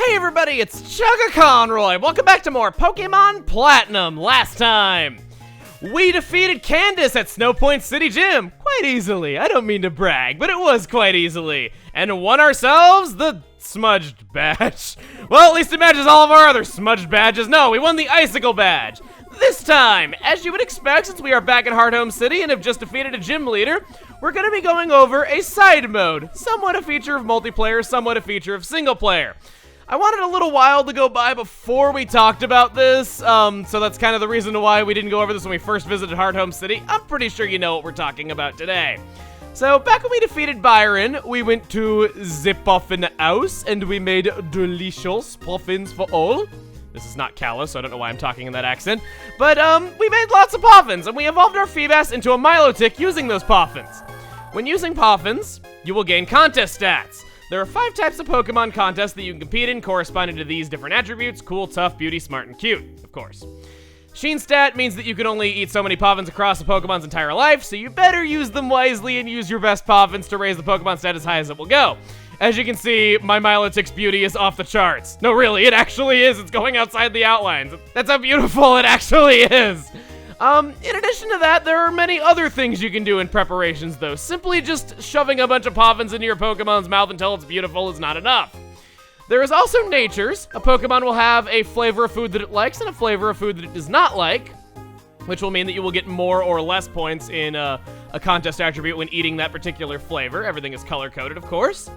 Hey everybody, it's Chugga Conroy. Welcome back to more Pokemon Platinum. Last time, we defeated Candace at Snowpoint City Gym quite easily. I don't mean to brag, but it was quite easily. And won ourselves the Smudged Badge. Well, at least it matches all of our other Smudged Badges. No, we won the Icicle Badge. This time, as you would expect, since we are back in Hearthome City and have just defeated a gym leader, we're going to be going over a side mode. Somewhat a feature of multiplayer, somewhat a feature of single player. I wanted a little while to go by before we talked about this, so that's kind of the reason why we didn't go over this when we first visited Hearthome City. I'm pretty sure you know what we're talking about today. So, back when we defeated Byron, we went to the Puffin House, and we made delicious puffins for all. This is not Kalos, so I don't know why I'm talking in that accent. But, we made lots of puffins, and we evolved our Feebas into a Milotic using those puffins. When using puffins, you will gain contest stats. There are 5 types of Pokemon contests that you can compete in corresponding to these different attributes: cool, tough, beauty, smart, and cute, of course. Sheen stat means that you can only eat so many puffins across a Pokemon's entire life, so you better use them wisely and use your best puffins to raise the Pokemon stat as high as it will go. As you can see, my Milotic's beauty is off the charts. No, really, it actually is. It's going outside the outlines. That's how beautiful it actually is. In addition to that, there are many other things you can do in preparations, though. Simply just shoving a bunch of puffins into your Pokemon's mouth until it's beautiful is not enough. There is also natures. A Pokemon will have a flavor of food that it likes and a flavor of food that it does not like, which will mean that you will get more or less points in a contest attribute when eating that particular flavor. Everything is color-coded, of course.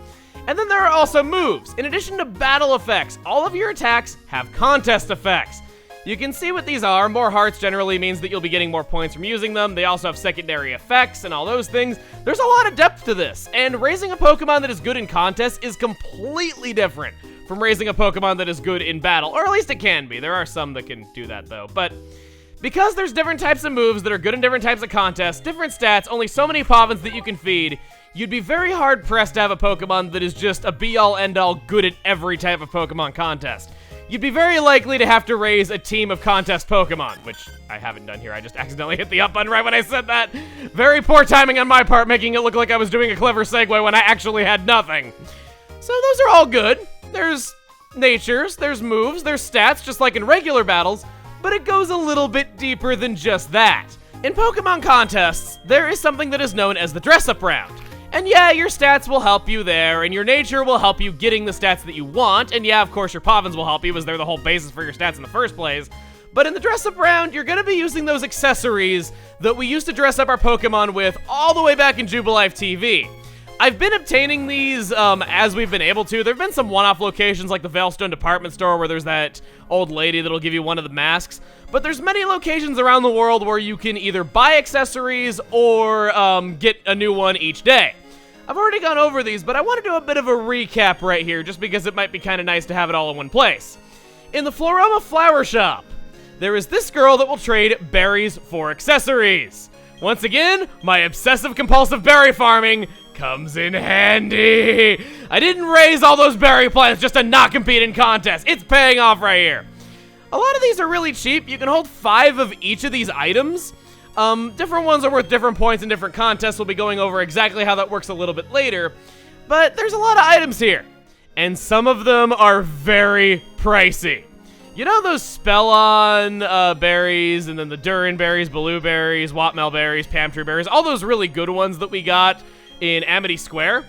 And then there are also moves. In addition to battle effects, all of your attacks have contest effects. You can see what these are. More hearts generally means that you'll be getting more points from using them. They also have secondary effects and all those things. There's a lot of depth to this, and raising a Pokemon that is good in contests is completely different from raising a Pokemon that is good in battle, or at least it can be. There are some that can do that, though. But because there's different types of moves that are good in different types of contests, different stats, only so many puffins that you can feed, you'd be very hard-pressed to have a Pokemon that is just a be-all, end-all good at every type of Pokemon contest. You'd be very likely to have to raise a team of contest Pokemon, which I haven't done here. I just accidentally hit the up button right when I said that. Very poor timing on my part, making it look like I was doing a clever segue when I actually had nothing. So those are all good. There's natures, there's moves, there's stats, just like in regular battles, but it goes a little bit deeper than just that. In Pokemon contests, there is something that is known as the dress-up round. And yeah, your stats will help you there, and your nature will help you getting the stats that you want, and yeah, of course, your puffins will help you, as they're the whole basis for your stats in the first place. But in the dress-up round, you're gonna be using those accessories that we used to dress up our Pokemon with all the way back in Jubilife TV. I've been obtaining these as we've been able to. There have been some one-off locations like the Veilstone department store where there's that old lady that'll give you one of the masks. But there's many locations around the world where you can either buy accessories or get a new one each day. I've already gone over these, but I want to do a bit of a recap right here just because it might be kind of nice to have it all in one place. In the Floroma Flower Shop, there is this girl that will trade berries for accessories. Once again, my obsessive-compulsive berry farming comes in handy. I didn't raise all those berry plants just to not compete in contests. It's paying off right here. A lot of these are really cheap. You can hold 5 of each of these items. Different ones are worth different points in different contests. We'll be going over exactly how that works a little bit later. But there's a lot of items here, and some of them are very pricey. You know those Spellon berries, and then the Durin berries, Baloo berries, Wotmel berries, Pamtree berries, all those really good ones that we got in Amity Square?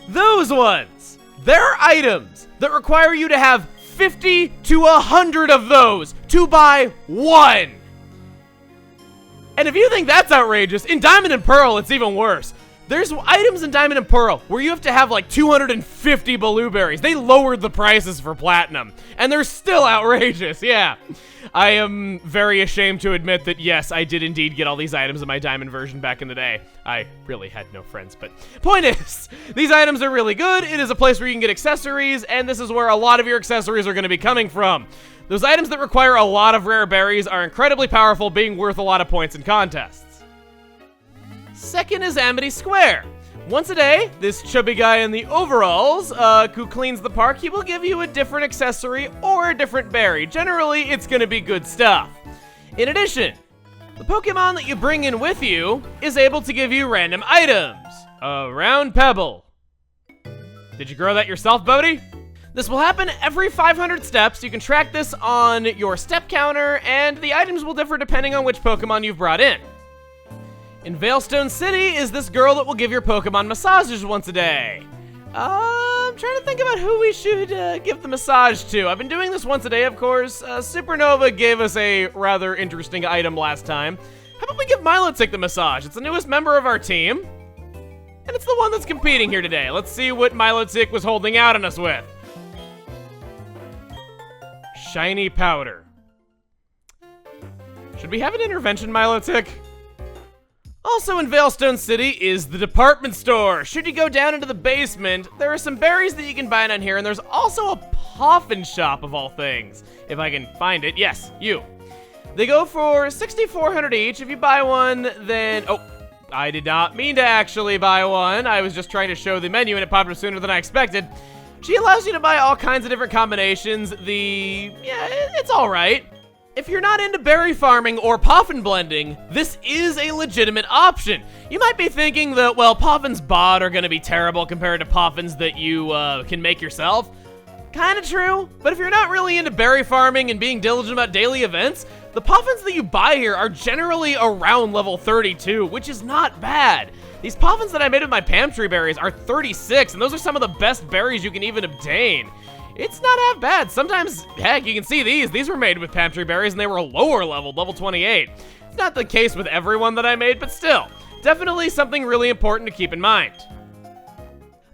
Those ones! There are items that require you to have 50 to 100 of those to buy one! And if you think that's outrageous, in Diamond and Pearl, it's even worse. There's items in Diamond and Pearl where you have to have like 250 blueberries. They lowered the prices for Platinum, and they're still outrageous, yeah. I am very ashamed to admit that, yes, I did indeed get all these items in my Diamond version back in the day. I really had no friends, but point is, these items are really good. It is a place where you can get accessories, and this is where a lot of your accessories are going to be coming from. Those items that require a lot of rare berries are incredibly powerful, being worth a lot of points in contests. Second is Amity Square. Once a day, this chubby guy in the overalls, who cleans the park, he will give you a different accessory or a different berry. Generally, it's gonna be good stuff. In addition, the Pokemon that you bring in with you is able to give you random items. A round pebble. Did you grow that yourself, Bodhi? This will happen every 500 steps. You can track this on your step counter, and the items will differ depending on which Pokemon you've brought in. In Veilstone City is this girl that will give your Pokemon massages once a day. I'm trying to think about who we should give the massage to. I've been doing this once a day, of course. Supernova gave us a rather interesting item last time. How about we give Milotic the massage? It's the newest member of our team, and it's the one that's competing here today. Let's see what Milotic was holding out on us with. Shiny powder. Should we have an intervention, Milotic? Also in Veilstone City is the department store. Should you go down into the basement, there are some berries that you can buy down here, and there's also a Poffin shop of all things. If I can find it. Yes, you. They go for 6,400 each. If you buy one, then... Oh, I did not mean to actually buy one. I was just trying to show the menu, and it popped up sooner than I expected. She allows you to buy all kinds of different combinations. It's all right. If you're not into berry farming or Poffin blending, this is a legitimate option. You might be thinking that, well, Poffins bought are gonna be terrible compared to Poffins that you can make yourself. Kinda true, but if you're not really into berry farming and being diligent about daily events, the Poffins that you buy here are generally around level 32, which is not bad. These Poffins that I made with my Pamtree berries are 36, and those are some of the best berries you can even obtain. It's not half bad. Sometimes, heck, you can see these. These were made with Pamtree berries, and they were lower leveled, level 28. It's not the case with everyone that I made, but still, definitely something really important to keep in mind.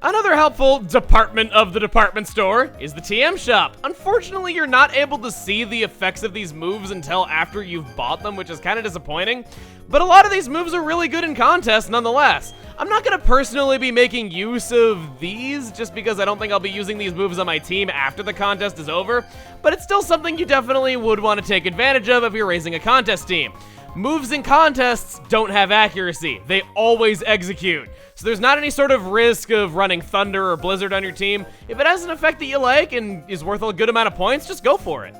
Another helpful department of the department store is the TM shop. Unfortunately, you're not able to see the effects of these moves until after you've bought them, which is kind of disappointing. But a lot of these moves are really good in contests nonetheless. I'm not going to personally be making use of these just because I don't think I'll be using these moves on my team after the contest is over, but it's still something you definitely would want to take advantage of if you're raising a contest team. Moves in contests don't have accuracy. They always execute. So there's not any sort of risk of running Thunder or Blizzard on your team. If it has an effect that you like and is worth a good amount of points, just go for it.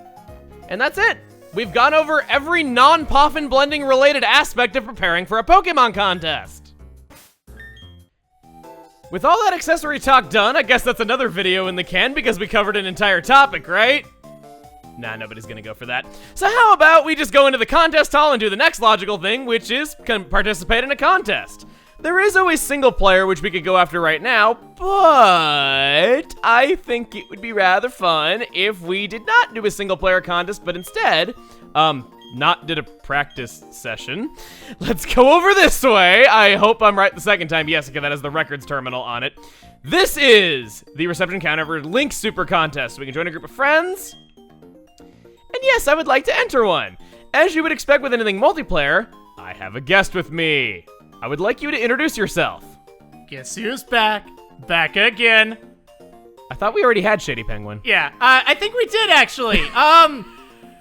And that's it. We've gone over every non-Poffin blending related aspect of preparing for a Pokemon contest. With all that accessory talk done, I guess that's another video in the can because we covered an entire topic, right? Nah, nobody's gonna go for that. So how about we just go into the contest hall and do the next logical thing, which is participate in a contest. There is always single player, which we could go after right now, but I think it would be rather fun if we did not do a single player contest, but instead, not did a practice session. Let's go over this way. I hope I'm right the second time. Yes, okay, that has the records terminal on it. This is the reception counter for Link Super Contest. We can join a group of friends. And yes, I would like to enter one. As you would expect with anything multiplayer, I have a guest with me. I would like you to introduce yourself. Guess who's back? Back again. I thought we already had Shady Penguin. Yeah, I think we did actually.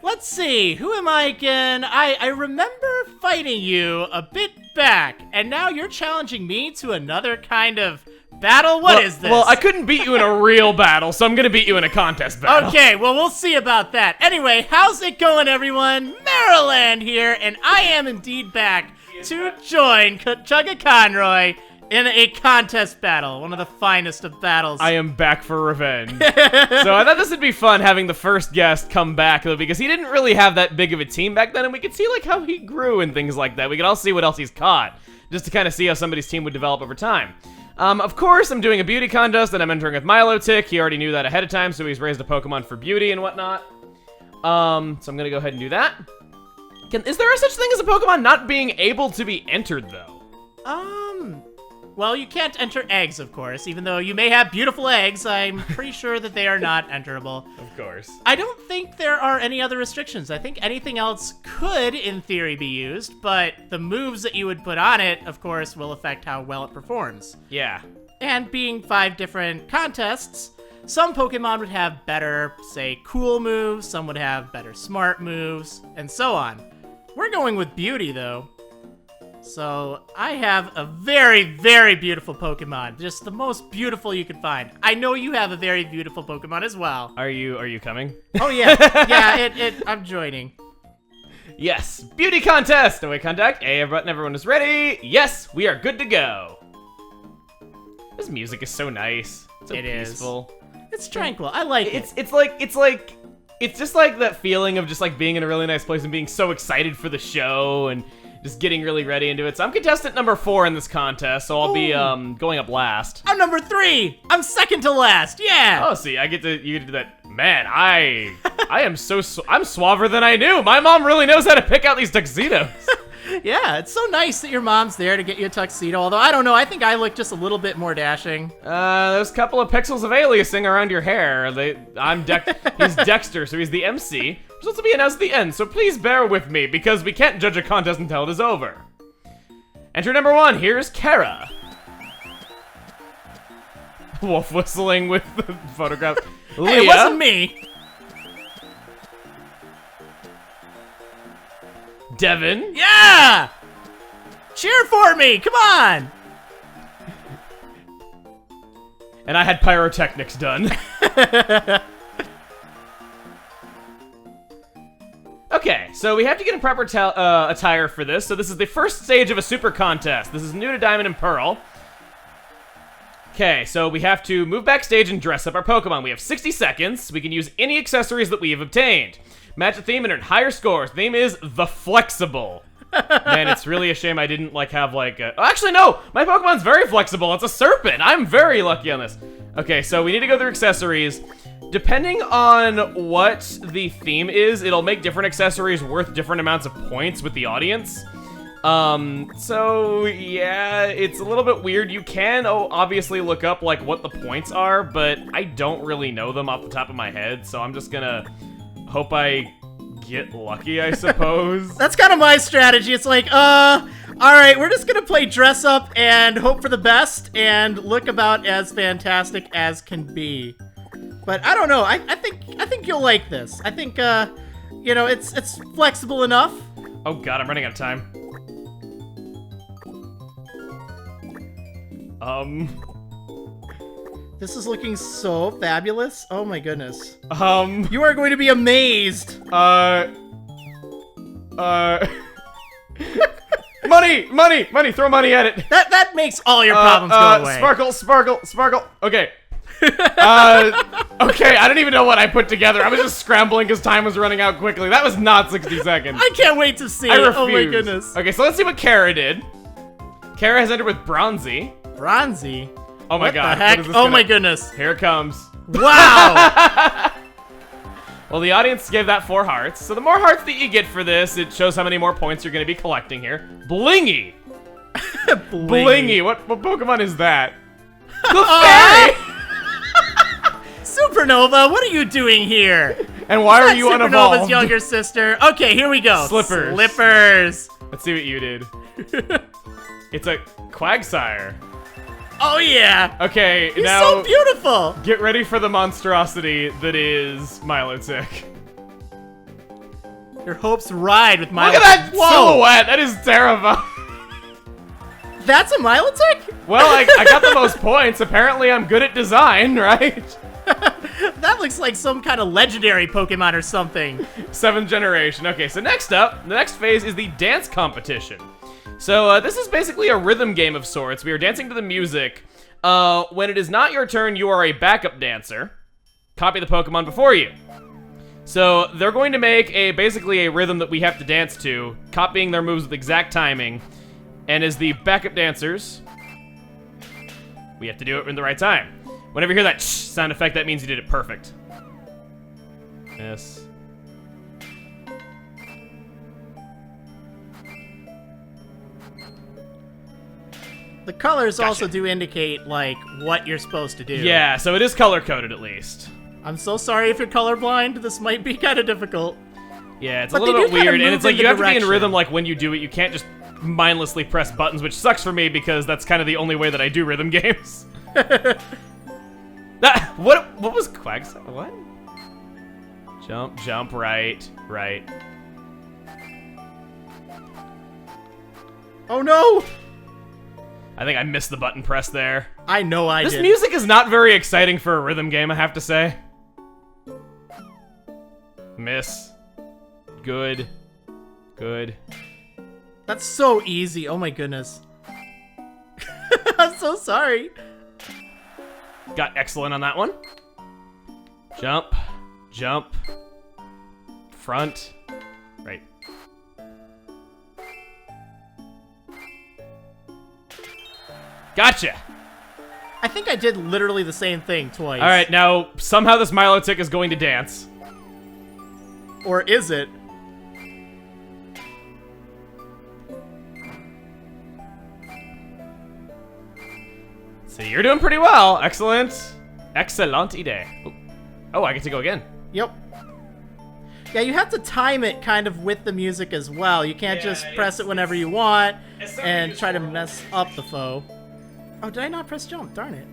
Let's see, who am I again? I remember fighting you a bit back, and now you're challenging me to another kind of battle? What is this? Well, I couldn't beat you in a real battle, so I'm gonna beat you in a contest battle. Okay, well, we'll see about that. Anyway, how's it going, everyone? Maryland here, and I am indeed back to join Chugga Conroy in a contest battle, one of the finest of battles. I am back for revenge. So I thought this would be fun having the first guest come back, though, because he didn't really have that big of a team back then, and we could see like how he grew and things like that. We could all see what else he's caught, just to kind of see how somebody's team would develop over time. Of course, I'm doing a beauty contest, and I'm entering with Milotic. He already knew that ahead of time, so he's raised a Pokemon for beauty and whatnot. So I'm gonna go ahead and do that. Is there a such thing as a Pokemon not being able to be entered, though? Well, you can't enter eggs, of course. Even though you may have beautiful eggs, I'm pretty sure that they are not enterable. Of course. I don't think there are any other restrictions. I think anything else could, in theory, be used, but the moves that you would put on it, of course, will affect how well it performs. Yeah. And being 5 different contests, some Pokemon would have better, say, cool moves, some would have better smart moves, and so on. We're going with beauty, though. So, I have a very, very beautiful Pokemon. Just the most beautiful you could find. I know you have a very beautiful Pokemon as well. Are you coming? Oh, yeah. Yeah, I'm joining. Yes. Beauty contest! Away contact. A button. Everyone is ready. Yes, we are good to go. This music is so nice. So peaceful. It's tranquil. I like it. It's just like that feeling of just like being in a really nice place and being so excited for the show and just getting really ready into it. So I'm contestant number 4 in this contest, so I'll be going up last. I'm number 3. I'm second to last. Yeah. Oh, see, you get to do that. Man, I am I'm suaver than I knew. My mom really knows how to pick out these tuxedos. Yeah, it's so nice that your mom's there to get you a tuxedo. Although I don't know, I think I look just a little bit more dashing. There's a couple of pixels of aliasing around your hair. He's Dexter, so he's the MC. Results will be announced at the end, so please bear with me because we can't judge a contest until it is over. Enter number 1. Here's Kara. Wolf whistling with the photograph. Hey, Leah. it wasn't me. Devin. Yeah! Cheer for me, come on! And I had pyrotechnics done. Okay, so we have to get in proper attire for this. So this is the first stage of a super contest. This is new to Diamond and Pearl. Okay, so we have to move backstage and dress up our Pokemon. We have 60 seconds. We can use any accessories that we have obtained. Match the theme and earn higher scores. The theme is the Flexible. Man, it's really a shame I didn't have a... Oh, actually, no! My Pokemon's very flexible. It's a serpent. I'm very lucky on this. Okay, so we need to go through accessories. Depending on what the theme is, it'll make different accessories worth different amounts of points with the audience. So yeah, it's a little bit weird. You can obviously look up what the points are, but I don't really know them off the top of my head, so I'm just gonna hope I get lucky, I suppose. That's kind of my strategy. It's like, all right, we're just gonna play dress up and hope for the best and look about as fantastic as can be. But I don't know. I think you'll like this. I think it's flexible enough. Oh god, I'm running out of time. This is looking so fabulous. Oh my goodness. You are going to be amazed. Money, throw money at it. That makes all your problems go away. Sparkle. Okay. Okay, I don't even know what I put together. I was just scrambling because time was running out quickly. That was not 60 seconds. I can't wait to see I it. refuse. Oh my goodness. Okay, so let's see what Kara did. Kara has entered with Bronzy. Bronzy? Oh my god. What the heck? Oh my goodness. Here it comes. Wow. Well, the audience gave that 4 hearts. So the more hearts that you get for this, it shows how many more points you're going to be collecting here. Blingy. Blingy. What Pokemon is that? Clefairy. Supernova, what are you doing here? And why are you unevolved? Supernova's younger sister. Okay, here we go. Slippers. Let's see what you did. It's a Quagsire. Oh yeah. Okay, He's now so beautiful. Get ready for the monstrosity that is Milotic. Your hopes ride with Milotic. Look at that silhouette. That is terrifying. That's a Milotic? Well, I got the most points. Apparently, I'm good at design, right? That looks like some kind of legendary Pokemon or something. 7th generation. Okay, so next up, the next phase is the dance competition. So this is basically a rhythm game of sorts. We are dancing to the music. When it is not your turn, you are a backup dancer. Copy the Pokemon before you. So they're going to make basically a rhythm that we have to dance to, copying their moves with exact timing. And as the backup dancers, we have to do it in the right time. Whenever you hear that shh sound effect, that means you did it perfect. Yes. The colors Gotcha. also do indicate, what you're supposed to do. Yeah, so it is color-coded at least. I'm so sorry if you're colorblind. This might be kind of difficult. Yeah, it's But a little they bit do kinda weird, and move it's like in you the have to be in direction. rhythm when you do it. You can't just mindlessly press buttons, which sucks for me because that's kind of the only way that I do rhythm games. What was Quagsire? What? Jump, right. Oh no! I think I missed the button press there. I know I did. This music is not very exciting for a rhythm game, I have to say. Miss. Good. That's so easy. Oh my goodness. I'm so sorry. Got excellent on that one. Jump. Jump. Front. Right. Gotcha. I think I did literally the same thing twice. All right, now somehow this Milotic is going to dance. Or is it? See, you're doing pretty well. Excellent. Excellent idea. Oh, I get to go again. Yep. Yeah, you have to time it kind of with the music as well. You can't just press it whenever you want and try to mess up the foe. Oh, did I not press jump? Darn it.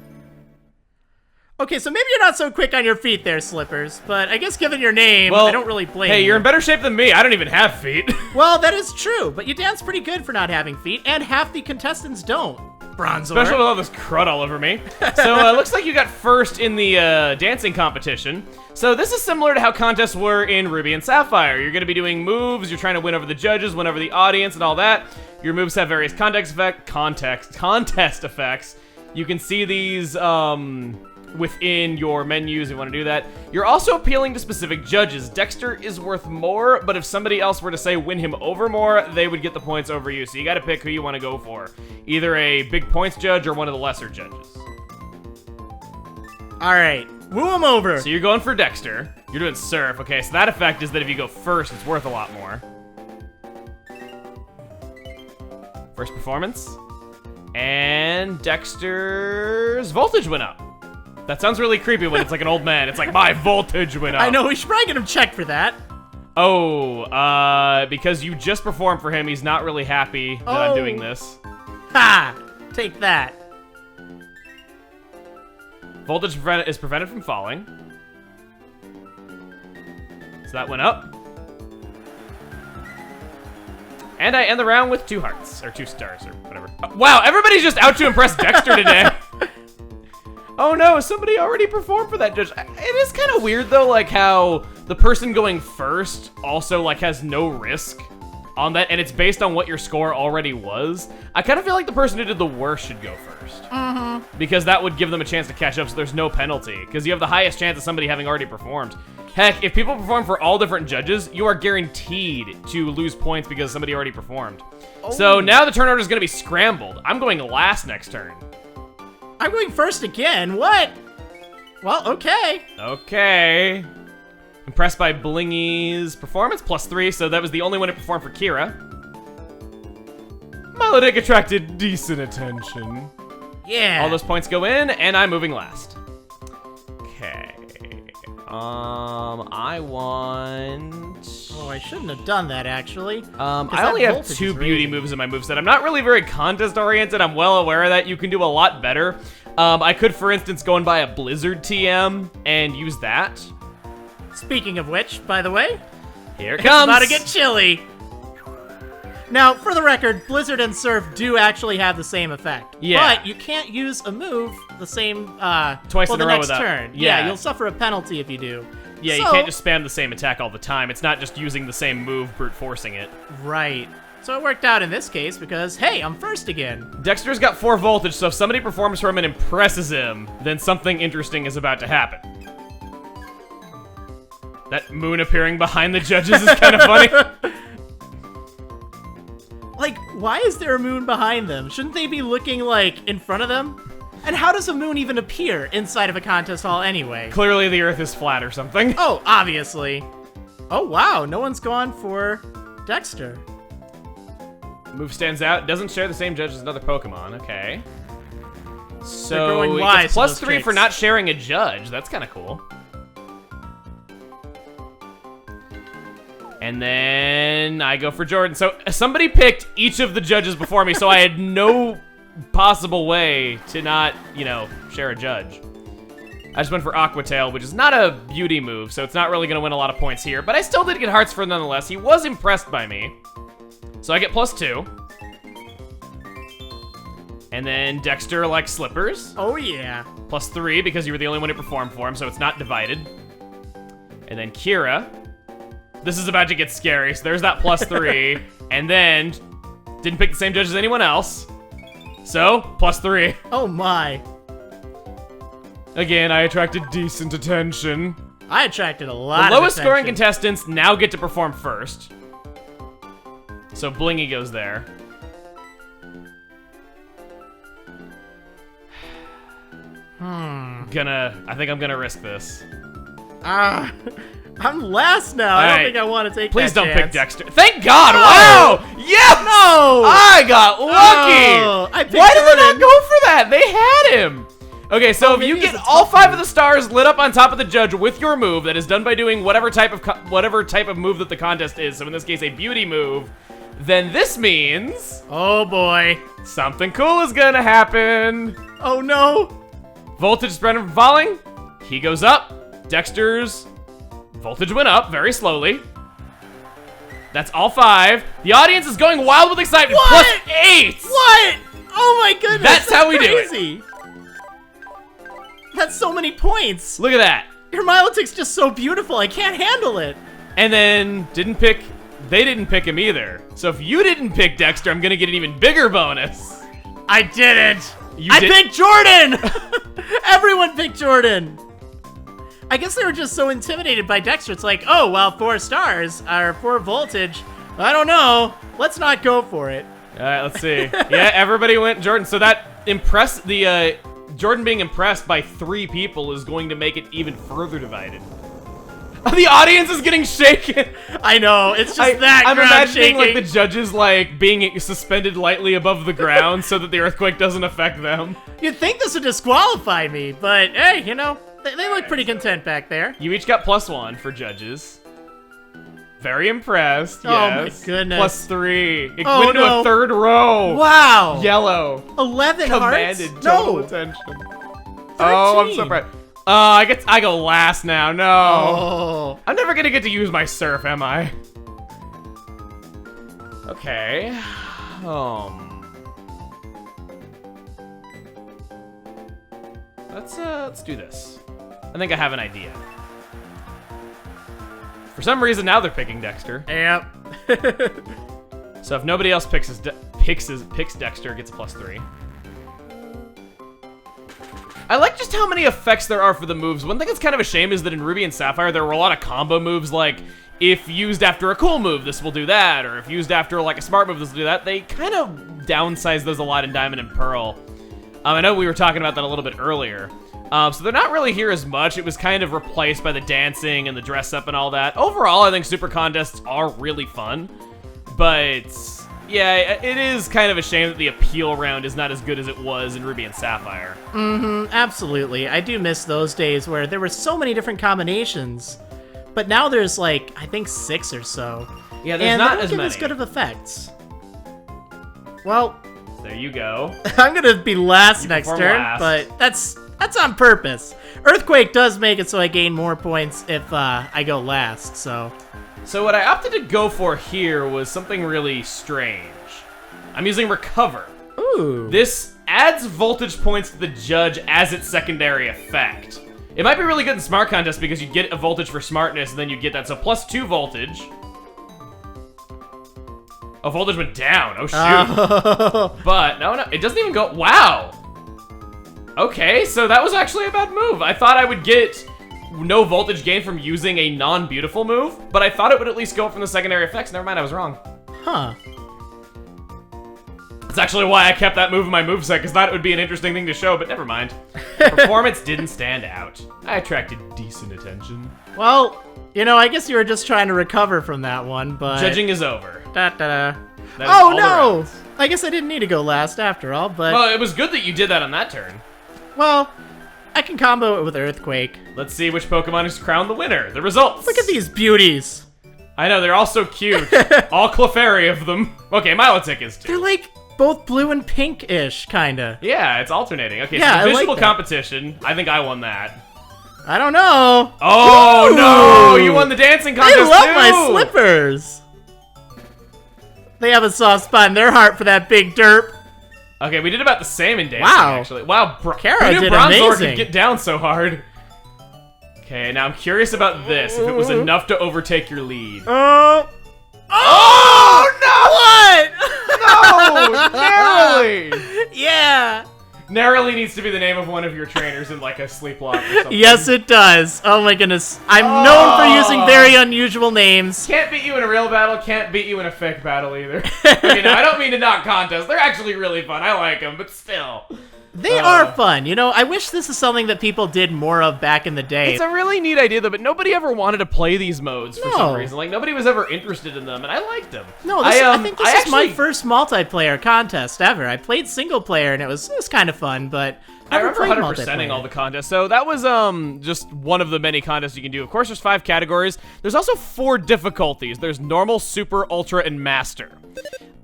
Okay, so maybe you're not so quick on your feet there, Slippers, but I guess given your name, I don't really blame you. Hey, you're in better shape than me. I don't even have feet. Well, that is true, but you dance pretty good for not having feet, and half the contestants don't. Bronzor. Especially with all this crud all over me. So, looks like you got first in the dancing competition. So this is similar to how contests were in Ruby and Sapphire. You're going to be doing moves, you're trying to win over the judges, win over the audience, and all that. Your moves have various contest effects. You can see these within your menus if you want to do that. You're also appealing to specific judges. Dexter is worth more, but if somebody else were to say win him over more, they would get the points over you. So you got to pick who you want to go for. Either a big points judge or one of the lesser judges. All right, woo him over. So you're going for Dexter. You're doing Surf. Okay, so that effect is that if you go first, it's worth a lot more. First performance. And Dexter's voltage went up. That sounds really creepy when it's like an old man. It's like, my voltage went up. I know, we should probably get him checked for that. Oh, because you just performed for him, he's not really happy that I'm doing this. Ha! Take that. Voltage is prevented from falling. So that went up. And I end the round with 2 hearts, or 2 stars, or whatever. Wow, everybody's just out to impress Dexter today. Oh no, somebody already performed for that judge. It is kind of weird though, like how the person going first also like has no risk on that, and it's based on what your score already was. I kind of feel like the person who did the worst should go first. Because that would give them a chance to catch up, so there's no penalty. Because you have the highest chance of somebody having already performed. Heck, if people perform for all different judges, you are guaranteed to lose points because somebody already performed. So now the turn order is going to be scrambled. I'm going last next turn. I'm going first again. What? Well, okay. Okay. Impressed by Blingy's performance, +3, so that was the only one it performed for Kira. Milotic attracted decent attention. Yeah. All those points go in, and I'm moving last. Okay. I want... Oh, I shouldn't have done that, actually. I only have 2 beauty moves in my moveset. I'm not really very contest-oriented. I'm well aware of that. You can do a lot better. I could, for instance, go and buy a Blizzard TM and use that. Speaking of which, by the way, here it comes. It's about to get chilly. Now, for the record, Blizzard and Surf do actually have the same effect. Yeah. But you can't use a move the same twice in a row next without. turn. Yeah. You'll suffer a penalty if you do. Yeah, you can't just spam the same attack all the time. It's not just using the same move, brute forcing it. Right. So it worked out in this case because, hey, I'm first again. Dexter's got 4 voltage, so if somebody performs for him and impresses him, then something interesting is about to happen. That moon appearing behind the judges is kind of funny. Like, why is there a moon behind them? Shouldn't they be looking, like, in front of them? And how does a moon even appear inside of a contest hall anyway? Clearly the Earth is flat or something. Oh, obviously. Oh, wow, no one's gone for Dexter. Move stands out. Doesn't share the same judge as another Pokemon. Okay. So growing it wise gets to those +3 for tricks. not sharing a judge. That's kind of cool. And then I go for Jordan. So somebody picked each of the judges before me, so I had no possible way to not, you know, share a judge. I just went for Aquatail, which is not a beauty move, so it's not really going to win a lot of points here. But I still did get hearts for it nonetheless. He was impressed by me. So I get +2. And then Dexter likes Slippers. Oh, yeah. +3 because you were the only one who performed for him, so it's not divided. And then Kira. This is about to get scary, so there's that +3. And then didn't pick the same judge as anyone else. So, +3. Oh, my. Again, I attracted decent attention. I attracted a lot The of lowest scoring attention. contestants now get to perform first. So Blingy goes there. I think I'm gonna risk this. I'm last now. I don't think I want to take Please that don't pick chance. Dexter. Thank God! No! Wow! Yes! No! I got lucky! Oh, I picked Why did they not Jordan. go for that? They had him! Okay, so if maybe you it's get a all tough 5 of the stars lit up on top of the judge with your move that is done by doing whatever type of move that the contest is, so in this case a beauty move, then this means Oh boy. something cool is gonna happen. Oh no. Voltage is prevented from falling. He goes up. Dexter's voltage went up very slowly. That's all 5. The audience is going wild with excitement. What? Plus 8. What? Oh my goodness. That's how we do it. crazy. That's so many points. Look at that. Your Milotic's just so beautiful. I can't handle it. And then they didn't pick him either. So if you didn't pick Dexter, I'm gonna get an even bigger bonus. I didn't. You I did- picked Jordan. Everyone picked Jordan. I guess they were just so intimidated by Dexter. It's like, oh, well, 4 stars are 4 voltage. I don't know. Let's not go for it. All right, let's see. Yeah, everybody went Jordan. So that Jordan being impressed by 3 people is going to make it even further divided. The audience is getting shaken. I know. It's just I'm ground imagining shaking. like the judges like being suspended lightly above the ground so that the earthquake doesn't affect them. You'd think this would disqualify me, but hey, you know, they look pretty content back there. You each got +1 for judges. Very impressed. Oh my Yes. goodness. +3. It Oh, went into no. a 3rd row. Wow. Yellow. 11 Commanded hearts? total No. attention. Oh, I'm so 13. proud. I go last now. No. Oh. I'm never gonna get to use my surf, am I? Okay. Let's do this. I think I have an idea. For some reason, now they're picking Dexter. Yep. So if nobody else picks Dexter, gets a +3. I like just how many effects there are for the moves. One thing that's kind of a shame is that in Ruby and Sapphire, there were a lot of combo moves, like if used after a cool move, this will do that, or if used after like a smart move, this will do that. They kind of downsize those a lot in Diamond and Pearl. I know we were talking about that a little bit earlier. So they're not really here as much. It was kind of replaced by the dancing and the dress up and all that. Overall, I think super contests are really fun, but yeah, it is kind of a shame that the appeal round is not as good as it was in Ruby and Sapphire. Absolutely. I do miss those days where there were so many different combinations, but now there's like, I think 6 or so. Yeah, there's and not they don't as give many. as good of effects. Well, There you go. I'm gonna be last You next perform turn, last. but that's on purpose. Earthquake does make it so I gain more points if I go last, so. So what I opted to go for here was something really strange. I'm using Recover. Ooh. This adds voltage points to the judge as its secondary effect. It might be really good in Smart Contest because you get a voltage for smartness and then you get that. So +2 voltage. Oh, voltage went down. Oh, shoot. But, no, it doesn't even go. Wow. Okay, so that was actually a bad move. I thought I would get no voltage gain from using a non-beautiful move, but I thought it would at least go from the secondary effects. Never mind, I was wrong. Huh. That's actually why I kept that move in my moveset, because thought it would be an interesting thing to show, but never mind. Performance didn't stand out. I attracted decent attention. Well, you know, I guess you were just trying to recover from that one, but... Judging is over. Da-da-da. That is Oh, all the no! rounds. I guess I didn't need to go last after all, but... Well, it was good that you did that on that turn. Well, I can combo it with Earthquake. Let's see which Pokemon is crowned the winner. The results. Look at these beauties. I know, they're all so cute. All Clefairy of them. Okay, Milotic is too. They're like both blue and pink-ish, kinda. Yeah, it's alternating. Okay, Yeah, I so the like visual that. competition, I think I won that. I don't know. Oh, Ooh. no! You won the dancing contest, I love too! my slippers. They have a soft spot in their heart for that big derp. Okay, we did about the same in dancing, Wow. actually. Wow, Kara who knew did Bronzor amazing. could get down so hard? Okay, now I'm curious about this, if it was enough to overtake your lead. Oh. Oh, What? no! No! Narrowly! Yeah. Narrowly needs to be the name of one of your trainers in like a sleep lock or something. Yes, it does. Oh my goodness. I'm known for using very unusual names. Can't beat you in a real battle, can't beat you in a fake battle either. I don't mean to knock contests. They're actually really fun. I like them, but still. They are fun. I wish this is something that people did more of back in the day. It's a really neat idea, though, but nobody ever wanted to play these modes for some reason. Like, nobody was ever interested in them, and I liked them. No, I think this is my first multiplayer contest ever. I played single player, and it was kind of fun, but I remember 100%ing all the contests. So that was just one of the many contests you can do. Of course, there's 5 categories. There's also 4 difficulties. There's normal, super, ultra, and master.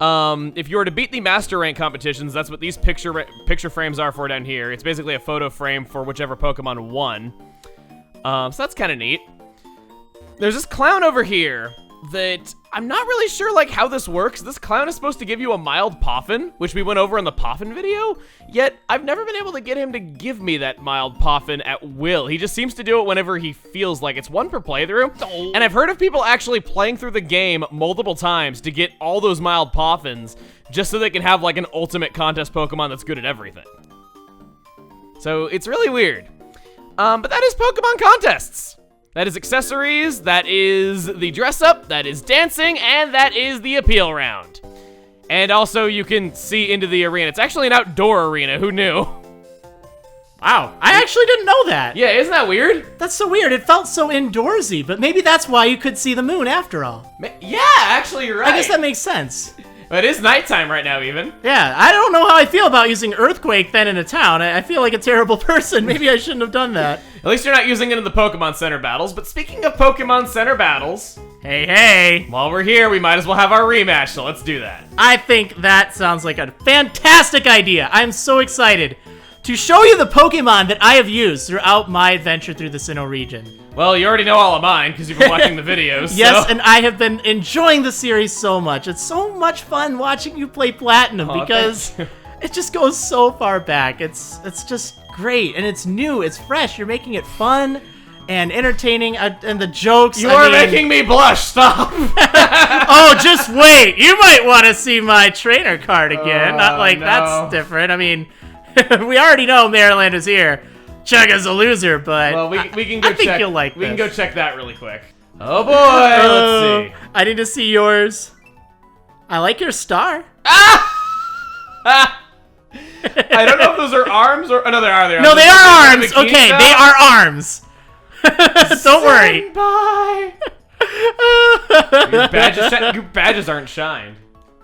If you were to beat the master rank competitions, that's what these picture frames are for down here. It's basically a photo frame for whichever Pokemon won. So that's kind of neat. There's this clown over here that I'm not really sure like how this works. This clown is supposed to give you a mild Poffin, which we went over in the Poffin video, yet I've never been able to get him to give me that mild Poffin at will. He just seems to do it whenever he feels like it's one per playthrough, and I've heard of people actually playing through the game multiple times to get all those mild Poffins just so they can have like an ultimate contest Pokemon that's good at everything. So it's really weird. But that is Pokemon contests. That is accessories, that is the dress up, that is dancing, and that is the appeal round. And also you can see into the arena. It's actually an outdoor arena, who knew? Wow, I actually didn't know that. Yeah, isn't that weird? That's so weird, it felt so indoorsy, but maybe that's why you could see the moon after all. Yeah, actually you're right. I guess that makes sense. But it is nighttime right now even. Yeah, I don't know how I feel about using Earthquake then in a town. I feel like a terrible person. Maybe I shouldn't have done that. At least you're not using it in the Pokemon Center battles. But speaking of Pokemon Center battles... Hey! While we're here, we might as well have our rematch, so let's do that. I think that sounds like a fantastic idea. I'm so excited to show you the Pokemon that I have used throughout my adventure through the Sinnoh region. Well, you already know all of mine, because you've been watching the videos. Yes, so. and I have been enjoying the series so much. It's so much fun watching you play Platinum, because it just goes so far back. It's just great, and it's new, it's fresh. You're making it fun and entertaining, and the jokes. You are making me blush, stop! Oh, just wait. You might want to see my trainer card again. Not like that's different. I mean, we already know Maryland is here. Chugga's a loser, but well, we can go I think you'll like we this. can go check that really quick. Oh boy, let's see. I need to see yours. I like your star. I don't know if those are arms or... Oh, no, they are. No, they are arms. Okay, they are arms. Don't worry. Bye. Your badges aren't shined.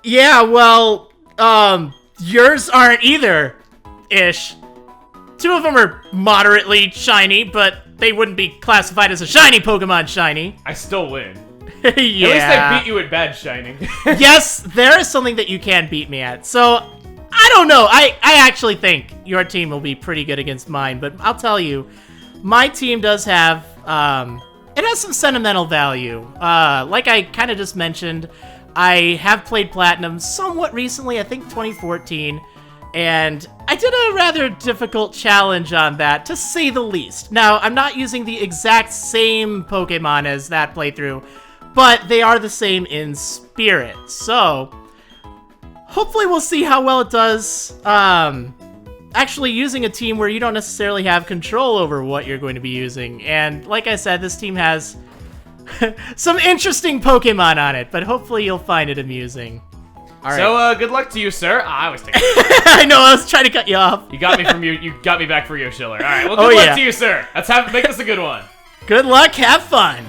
Yeah, well, yours aren't either, ish. 2 of them are moderately shiny, but they wouldn't be classified as a shiny Pokemon shiny. I still win. Yeah. At least I beat you at badge shining. Yes, there is something that you can beat me at. So, I don't know. I actually think your team will be pretty good against mine, but I'll tell you, my team does have, it has some sentimental value. Like I kind of just mentioned, I have played Platinum somewhat recently, I think 2014, and I did a rather difficult challenge on that, to say the least. Now, I'm not using the exact same Pokemon as that playthrough, but they are the same in spirit, so hopefully we'll see how well it does, actually using a team where you don't necessarily have control over what you're going to be using. And like I said, this team has some interesting Pokemon on it, but hopefully you'll find it amusing. All right. So, good luck to you, sir. I was taking I know, I was trying to cut you off. You got me from you got me back for Yoshiller. All right, well, good luck to you, sir. Let's make this a good one. Good luck, have fun.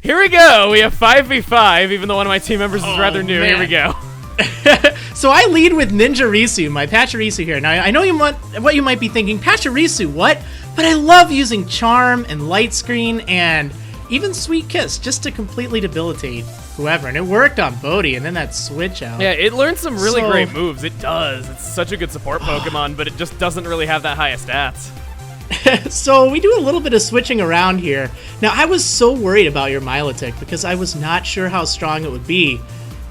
Here we go. We have 5v5, even though one of my team members is rather new. Man. Here we go. So I lead with Ninja Risu, my Pachirisu here. Now, I know what you might be thinking, Pachirisu, what? But I love using Charm and Light Screen and even Sweet Kiss just to completely debilitate whoever. And it worked on Bodhi, and then that switch out. Yeah, it learns some really great moves. It does. It's such a good support Pokemon, but it just doesn't really have that high of stats. So we do a little bit of switching around here. Now, I was so worried about your Milotic because I was not sure how strong it would be.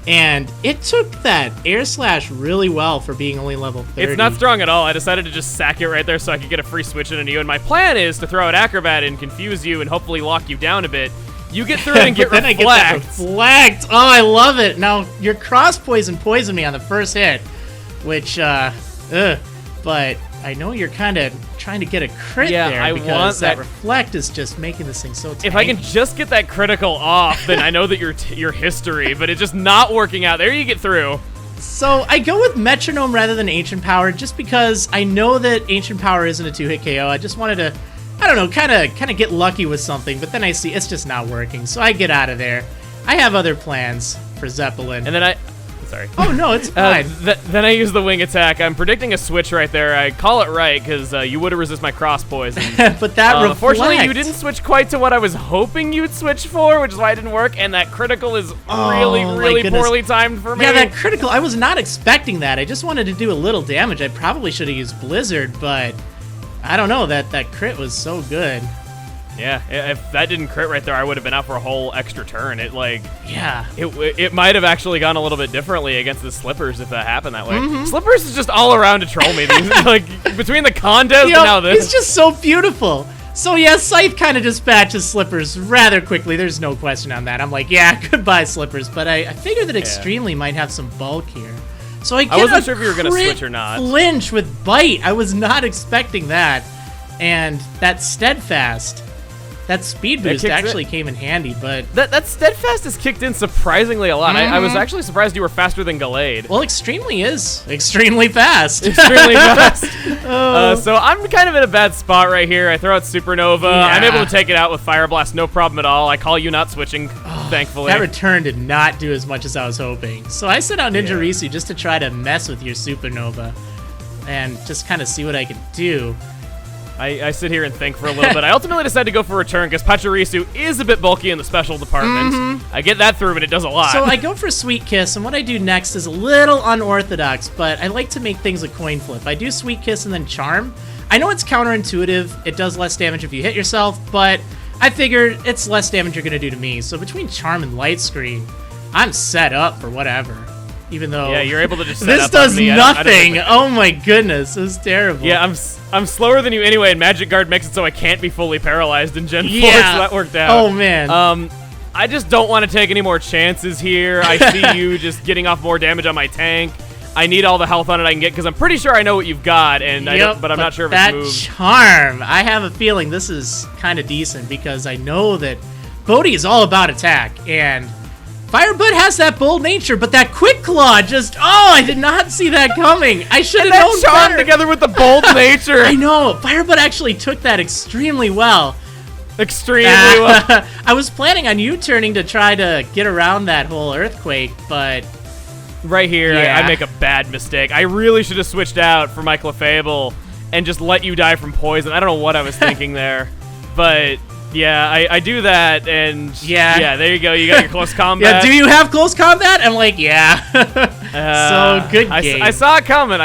And it took that Air Slash really well for being only level 30. It's not strong at all. I decided to just sack it right there so I could get a free switch into you. And my plan is to throw out Acrobat and confuse you and hopefully lock you down a bit. You get through it and get then reflect. I get that reflect. Oh, I love it. Now, your Cross Poison poisoned me on the first hit, which Ugh. But I know you're kind of trying to get a crit Yeah, there I because want that that- reflect is just making this thing so tanky. If I can just get that critical off, then I know that your history, but it's just not working out. There you get through. So I go with Metronome rather than Ancient Power just because I know that Ancient Power isn't a 2-hit KO. I just wanted to, I don't know, kind of get lucky with something, but then I see it's just not working, so I get out of there. I have other plans for Zeppelin. And then sorry. Oh no, it's fine. Then I use the wing attack. I'm predicting a switch right there. I call it right because you would have resisted my cross poison. But that unfortunately, you didn't switch quite to what I was hoping you'd switch for, which is why it didn't work. And that critical is really poorly timed for me. Yeah, that critical. I was not expecting that. I just wanted to do a little damage. I probably should have used Blizzard, but I don't know. That crit was so good. Yeah, if that didn't crit right there, I would have been out for a whole extra turn. Yeah. It might have actually gone a little bit differently against the Slippers if that happened that way. Slippers is just all around to troll me. Like between the contest and now this. It's just so beautiful. So yeah, Scythe kind of dispatches Slippers rather quickly. There's no question on that. I'm like, yeah, goodbye Slippers. But I figured that Extremely might have some bulk here. So I wasn't sure if you were gonna switch or not. Flinch with Bite. I was not expecting that. And that Steadfast. That speed boost actually came in handy, but... That Steadfast has kicked in surprisingly a lot. I was actually surprised you were faster than Gallade. Well, Extremely is extremely fast. Extremely fast. So I'm kind of in a bad spot right here. I throw out Supernova. Yeah. I'm able to take it out with Fire Blast, no problem at all. I call you not switching, thankfully. That return did not do as much as I was hoping. So I sent out Ninjarisu just to try to mess with your Supernova and just kind of see what I could do. I sit here and think for a little bit. I ultimately decided to go for Return because Pachirisu is a bit bulky in the special department. I get that through, but it does a lot. So I go for Sweet Kiss, and what I do next is a little unorthodox, but I like to make things a coin flip. I do Sweet Kiss and then Charm. I know it's counterintuitive. It does less damage if you hit yourself, but I figured it's less damage you're going to do to me. So between Charm and Light Screen, I'm set up for whatever. Even though you're able to just set this up does on me. nothing. Oh my goodness, this is terrible. Yeah, I'm slower than you anyway, and Magic Guard makes it so I can't be fully paralyzed in Gen 4, so that worked out. Oh man. I just don't want to take any more chances here. I see you just getting off more damage on my tank. I need all the health on it I can get because I'm pretty sure I know what you've got, and but I'm not sure if it's moved. That Charm, I have a feeling this is kind of decent because I know that Bodhi is all about attack, and Firebud has that bold nature, but that Quick Claw just, I did not see that coming. I should have known Charm better. Together with the bold nature. I know, Firebud actually took that extremely well. Extremely well. I was planning on U-turning to try to get around that whole Earthquake, but... Right here, I make a bad mistake. I really should have switched out for my Clefable and just let you die from poison. I don't know what I was thinking there, but... Yeah, I do that, and yeah, there you go. You got your close combat. Yeah, do you have close combat? I'm like, yeah. So good game. I saw it coming.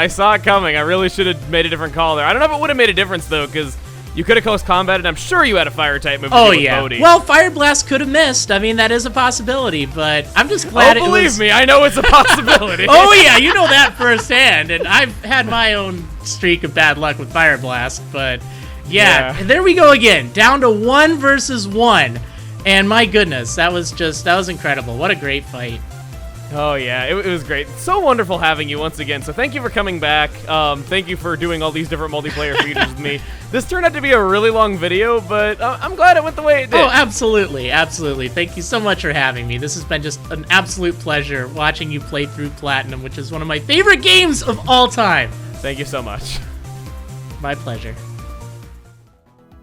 I really should have made a different call there. I don't know if it would have made a difference though, because you could have close combated. I'm sure you had a fire type move. Oh yeah. Bodhi. Well, Fire Blast could have missed. I mean, that is a possibility, but I'm just glad. Oh, believe me, I know it's a possibility. Oh yeah, you know that firsthand, and I've had my own streak of bad luck with Fire Blast, but. Yeah, there we go again. Down to 1 versus 1. And my goodness, that was incredible. What a great fight. Oh, yeah, it was great. So wonderful having you once again. So thank you for coming back. Thank you for doing all these different multiplayer features with me. This turned out to be a really long video, but I'm glad it went the way it did. Oh, absolutely. Absolutely. Thank you so much for having me. This has been just an absolute pleasure watching you play through Platinum, which is one of my favorite games of all time. Thank you so much. My pleasure.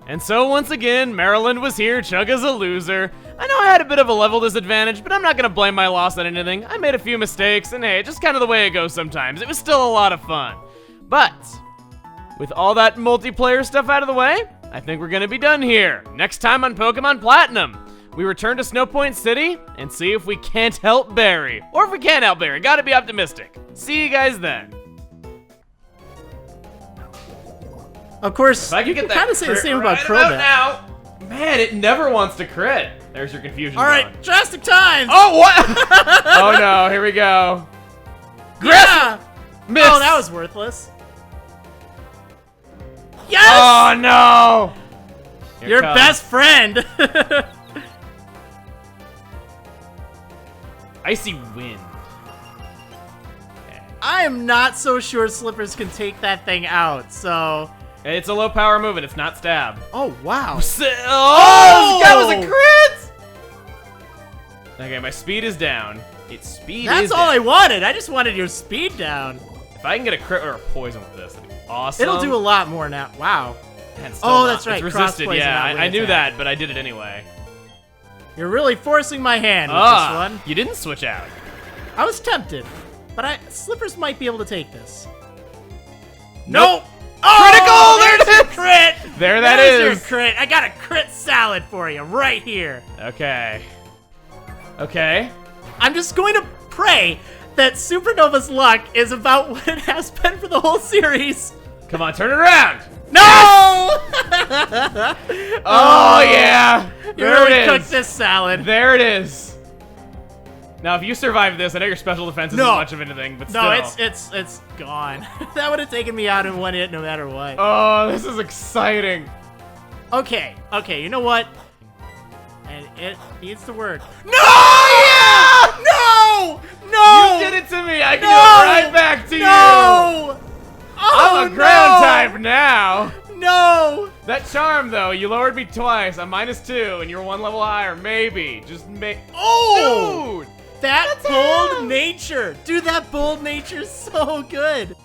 And so once again, Maryland was here, Chug as a loser. I know I had a bit of a level disadvantage, but I'm not gonna blame my loss on anything. I made a few mistakes, and hey, just kind of the way it goes sometimes. It was still a lot of fun. But, with all that multiplayer stuff out of the way, I think we're gonna be done here. Next time on Pokemon Platinum, we return to Snowpoint City and see if we can't help Barry. Or if we can't help Barry, gotta be optimistic. See you guys then. Of course, if I could get that kind of say the same about Crobat. Now, man, it never wants to crit. There's your confusion. All right, drastic times. Oh, what? Oh no, here we go. Yeah. Miss. Oh, that was worthless. Yes. Oh no. Your best friend. Icy Wind. I am not so sure Slippers can take that thing out, so... It's a low power move and it's not stab. Oh, wow. Oh, that was a crit! Okay, my speed is down. That's all I wanted. I just wanted your speed down. If I can get a crit or a poison with this, that'd be awesome. It'll do a lot more now. Wow. That's right. It's resisted, Cross-poison, yeah. not I knew attack. that, but I did it anyway. You're really forcing my hand with this one. You didn't switch out. I was tempted, but Slippers might be able to take this. Nope. Oh, critical! There it your is! Crit! There that There's is. your crit. I got a crit salad for you right here. Okay. Okay. I'm just going to pray that Supernova's luck is about what it has been for the whole series. Come on, turn it around. No! Oh, yeah. You There really it cooked is. this salad. There it is. Now, if you survive this, I know your special defense isn't No. much of anything, but still. No, it's gone. That would have taken me out in one hit no matter what. Oh, this is exciting. Okay, you know what? And it needs to work. No! Oh, yeah! No! You did it to me. I can No! do it right back to you. No! I'm a ground type now. No! That charm, though, you lowered me twice. I'm -2, and you're 1 level higher. Maybe. Just Oh! Dude! That bold nature! Dude, that bold nature's so good!